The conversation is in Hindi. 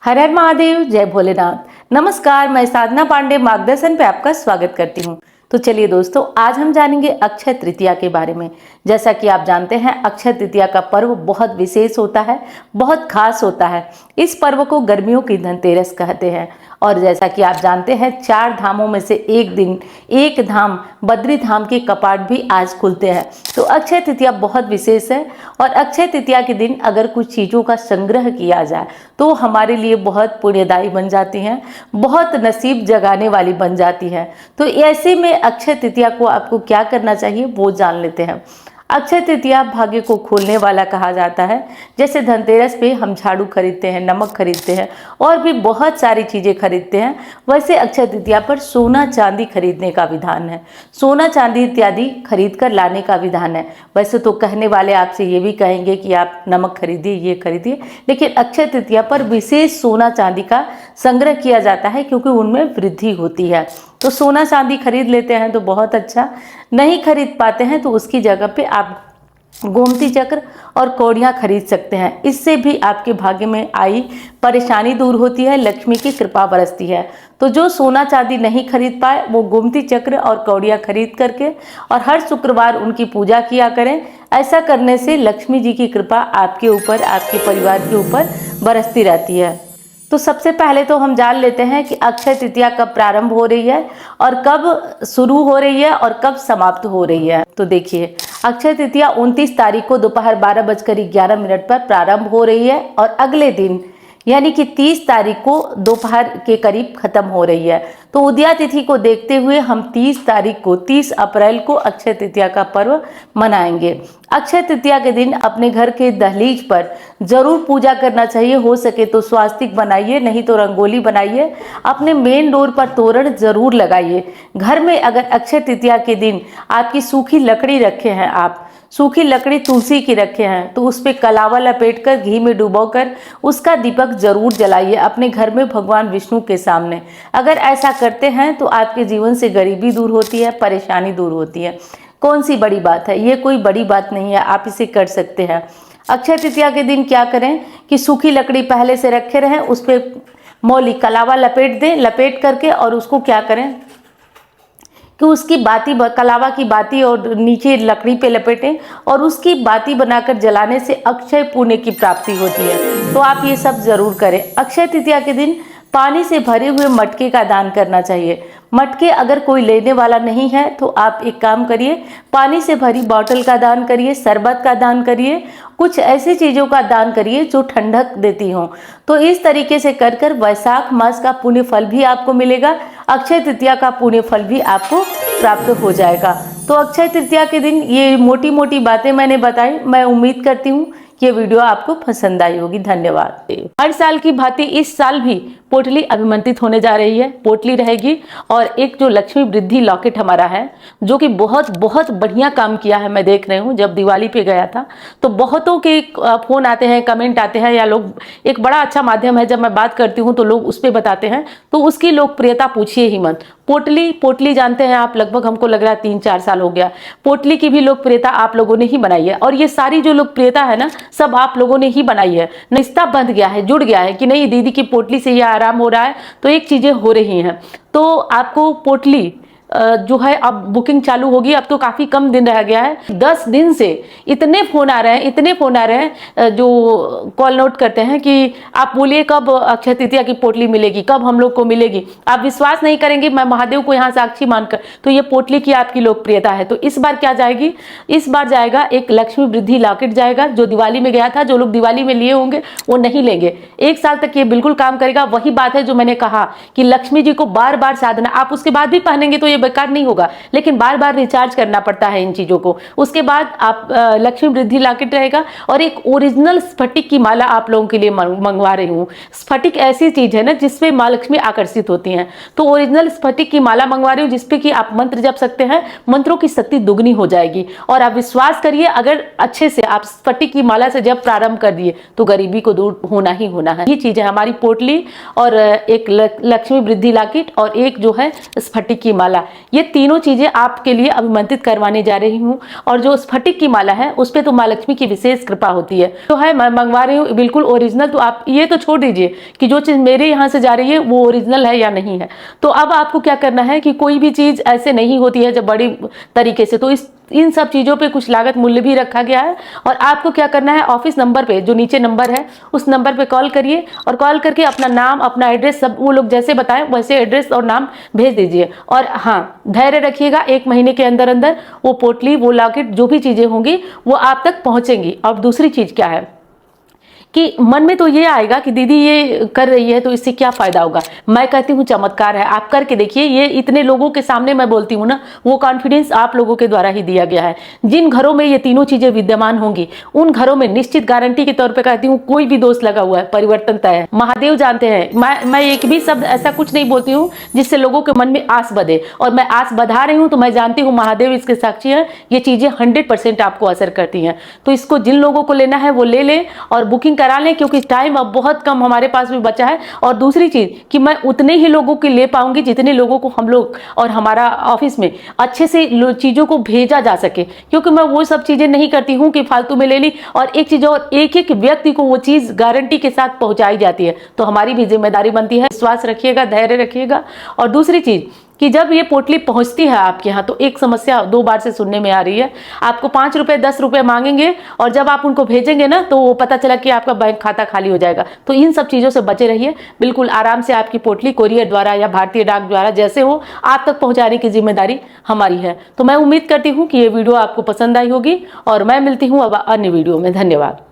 हर हर महादेव, जय भोलेनाथ। नमस्कार, मैं साधना पांडे मार्गदर्शन पे आपका स्वागत करती हूँ। तो चलिए दोस्तों, आज हम जानेंगे अक्षय तृतीया के बारे में। जैसा कि आप जानते हैं, अक्षय तृतीया का पर्व बहुत विशेष होता है, बहुत खास होता है। इस पर्व को गर्मियों की धनतेरस कहते हैं। और जैसा कि आप जानते हैं, 4 धामों में से एक धाम बद्री धाम के कपाट भी आज खुलते हैं। तो अक्षय तृतीया बहुत विशेष है। और अक्षय तृतीया के दिन अगर कुछ चीज़ों का संग्रह किया जाए तो हमारे लिए बहुत पुण्यदायी बन जाती हैं, बहुत नसीब जगाने वाली बन जाती है। तो ऐसे में अक्षय तृतीया को आपको क्या करना चाहिए वो जान लेते हैं। अक्षय तृतीया भाग्य को खोलने वाला कहा जाता है। जैसे धनतेरस पे हम झाड़ू खरीदते हैं, नमक खरीदते हैं और भी बहुत सारी चीज़ें खरीदते हैं, वैसे अक्षय तृतीया पर सोना चांदी खरीदने का विधान है। सोना चांदी इत्यादि खरीद कर लाने का विधान है। वैसे तो कहने वाले आपसे ये भी कहेंगे कि आप नमक खरीदिए, ये खरीदिए, लेकिन अक्षय तृतीया पर विशेष सोना चांदी का संग्रह किया जाता है क्योंकि उनमें वृद्धि होती है। तो सोना चांदी खरीद लेते हैं तो बहुत अच्छा। नहीं खरीद पाते हैं तो उसकी जगह पे आप गोमती चक्र और कौड़ियाँ खरीद सकते हैं। इससे भी आपके भाग्य में आई परेशानी दूर होती है, लक्ष्मी की कृपा बरसती है। तो जो सोना चांदी नहीं खरीद पाए वो गोमती चक्र और कौड़ियाँ खरीद करके और हर शुक्रवार उनकी पूजा किया करें। ऐसा करने से लक्ष्मी जी की कृपा आपके ऊपर, आपके परिवार के ऊपर बरसती रहती है। तो सबसे पहले तो हम जान लेते हैं कि अक्षय तृतीया कब प्रारंभ हो रही है और कब शुरू हो रही है और कब समाप्त हो रही है। तो देखिए, अक्षय तृतीया 29 तारीख को दोपहर 12:11 पर प्रारंभ हो रही है और अगले दिन यानी कि 30 तारीख को दोपहर के करीब खत्म हो रही है। तो उदया तिथि को देखते हुए हम 30 अप्रैल को अक्षय तृतीया का पर्व मनाएंगे। अक्षय तृतीया के दिन अपने घर के दहलीज पर जरूर पूजा करना चाहिए। हो सके तो स्वास्तिक बनाइए, नहीं तो रंगोली बनाइए। अपने मेन डोर पर तोरण जरूर लगाइए। घर में अगर अक्षय तृतीया के दिन आपकी सूखी लकड़ी रखे हैं, आप सूखी लकड़ी तुलसी की रखे हैं, तो उस पर कलावा लपेट कर घी में डुबोकर उसका दीपक जरूर जलाइए अपने घर में भगवान विष्णु के सामने। अगर ऐसा करते हैं तो आपके जीवन से गरीबी दूर होती है, परेशानी दूर होती है। कौन सी बड़ी बात है, ये कोई बड़ी बात नहीं है, आप इसे कर सकते हैं। अक्षय तृतीया के दिन क्या करें कि सूखी लकड़ी पहले से रखे रहें, उस पर मौली कलावा लपेट दें। लपेट करके और उसको क्या करें कि उसकी बाती, कलावा की बाती और नीचे लकड़ी पे लपेटें और उसकी बाती बनाकर जलाने से अक्षय पुण्य की प्राप्ति होती है। तो आप ये सब जरूर करें। अक्षय तृतीया के दिन पानी से भरे हुए मटके का दान करना चाहिए। मटके अगर कोई लेने वाला नहीं है तो आप एक काम करिए, पानी से भरी बोतल का दान करिए, शरबत का दान करिए, कुछ ऐसी चीज़ों का दान करिए जो ठंडक देती हों। तो इस तरीके से कर कर वैशाख मास का पुण्य फल भी आपको मिलेगा, अक्षय तृतीया का पुण्य फल भी आपको प्राप्त हो जाएगा। तो अक्षय तृतीया के दिन ये मोटी मोटी बातें मैंने बताई। मैं उम्मीद करती हूँ ये वीडियो आपको पसंद आई होगी। धन्यवाद। हर साल की भांति इस साल भी पोटली अभिमंत्रित होने जा रही है। पोटली रहेगी और एक जो लक्ष्मी वृद्धि लॉकेट हमारा है, जो कि बहुत बहुत बढ़िया काम किया है। मैं देख रही हूँ, जब दिवाली पे गया था तो बहुतों के फोन आते हैं, कमेंट आते हैं, या लोग, एक बड़ा अच्छा माध्यम है, जब मैं बात करती हूँ तो लोग उस पर बताते हैं। तो उसकी लोकप्रियता पूछिए ही मत। पोटली जानते हैं आप, लगभग हमको लग रहा है 3-4 साल हो गया। पोटली की भी लोकप्रियता आप लोगों ने ही बनाई है और ये सारी जो लोकप्रियता है ना, सब आप लोगों ने ही बनाई है। रिश्ता बंध गया है, जुड़ गया है कि नहीं, दीदी की पोटली से ये आराम हो रहा है, तो एक चीजें हो रही हैं। तो आपको पोटली जो है अब बुकिंग चालू होगी। अब तो काफ़ी कम दिन रह गया है। 10 दिन से इतने फ़ोन आ रहे हैं जो कॉल नोट करते हैं कि आप बोलिए कब अक्षय तृतीया की पोटली मिलेगी, कब हम लोग को मिलेगी। आप विश्वास नहीं करेंगे, मैं महादेव को यहाँ साक्षी मानकर, तो ये पोटली की आपकी लोकप्रियता है। तो इस बार क्या जाएगी, इस बार जाएगा एक लक्ष्मी वृद्धि लॉकेट जाएगा, जो दिवाली में गया था। जो लोग दिवाली में लिए होंगे वो नहीं लेंगे। 1 साल तक ये बिल्कुल काम करेगा। वही बात है जो मैंने कहा कि लक्ष्मी जी को बार बार साधना, आप उसके बाद भी पहनेंगे तो ये बेकार नहीं होगा, लेकिन बार बार रिचार्ज करना पड़ता है इन चीजों को। उसके बाद आप लक्ष्मी वृद्धि लॉकेट रहेगा और एक ओरिजिनल स्फटिक की माला आप लोगों के लिए मंगवा रही हूँ। स्फटिक ऐसी चीज है ना जिसपे माँ लक्ष्मी आकर्षित होती हैं। तो ओरिजिनल स्फटिक की माला मंगवा रही हूँ जिसपे कि आप मंत्र जप सकते हैं, मंत्रों की शक्ति दुगनी हो जाएगी। और आप विश्वास करिए, अगर अच्छे से आप स्फटिक की माला से जब प्रारंभ कर दिए तो गरीबी को दूर होना ही होना है। ये चीज है हमारी पोटली और एक लक्ष्मी वृद्धि लॉकेट और एक जो है स्फटिक की माला। ये तीनों चीजें आपके लिए अभिमंत्रित करवाने जा रही हूँ। और जो स्फटिक की माला है उस पर तो माँ लक्ष्मी की विशेष कृपा होती है, तो है मैं मंगवा रही हूँ बिल्कुल ओरिजिनल। तो आप ये तो छोड़ दीजिए कि जो चीज मेरे यहाँ से जा रही है वो ओरिजिनल है या नहीं है। तो अब आपको क्या करना है कि कोई भी चीज ऐसे नहीं होती है जब बड़ी तरीके से, तो इन सब चीज़ों पे कुछ लागत मूल्य भी रखा गया है। और आपको क्या करना है, ऑफिस नंबर पे जो नीचे नंबर है उस नंबर पे कॉल करिए और कॉल करके अपना नाम, अपना एड्रेस, सब वो लोग जैसे बताएं वैसे एड्रेस और नाम भेज दीजिए। और हाँ, धैर्य रखिएगा, 1 महीने के अंदर अंदर वो पोटली, वो लॉकेट, जो भी चीज़ें होंगी वो आप तक पहुँचेंगी। और दूसरी चीज़ क्या है कि मन में तो ये आएगा कि दीदी ये कर रही है तो इससे क्या फायदा होगा। मैं कहती हूँ चमत्कार है, आप करके देखिए। ये इतने लोगों के सामने मैं बोलती हूँ ना, वो कॉन्फिडेंस आप लोगों के द्वारा ही दिया गया है। जिन घरों में ये तीनों चीजें विद्यमान होंगी उन घरों में निश्चित गारंटी के तौर पर कहती हूँ कोई भी दोष लगा हुआ है, परिवर्तन तय है। महादेव जानते हैं, मैं एक भी शब्द ऐसा कुछ नहीं बोलती हूँ जिससे लोगों के मन में आस बधे, और मैं आस बधा रही हूँ तो मैं जानती हूँ महादेव इसके साक्षी है, ये चीजें 100% आपको असर करती हैं। तो इसको जिन लोगों को लेना है वो ले लें और बुकिंग करा लें, क्योंकि टाइम अब बहुत कम हमारे पास भी बचा है। और दूसरी चीज कि मैं उतने ही लोगों के ले पाऊंगी जितने लोगों को हम लोग और हमारा ऑफिस में अच्छे से चीजों को भेजा जा सके, क्योंकि मैं वो सब चीजें नहीं करती हूँ कि फालतू में ले ली। और एक चीज और, एक एक व्यक्ति को वो चीज गारंटी के साथ पहुंचाई जाती है, तो हमारी भी जिम्मेदारी बनती है। विश्वास रखिएगा, धैर्य रखिएगा। और दूसरी चीज कि जब ये पोटली पहुंचती है आपके यहाँ, तो एक समस्या 2 बार से सुनने में आ रही है, आपको 5 रुपए 10 रुपए मांगेंगे और जब आप उनको भेजेंगे ना तो वो पता चला कि आपका बैंक खाता खाली हो जाएगा। तो इन सब चीज़ों से बचे रहिए। बिल्कुल आराम से आपकी पोटली कोरियर द्वारा या भारतीय डाक द्वारा जैसे हो आप तक पहुँचाने की जिम्मेदारी हमारी है। तो मैं उम्मीद करती हूँ कि ये वीडियो आपको पसंद आई होगी और मैं मिलती हूँ अब अन्य वीडियो में। धन्यवाद।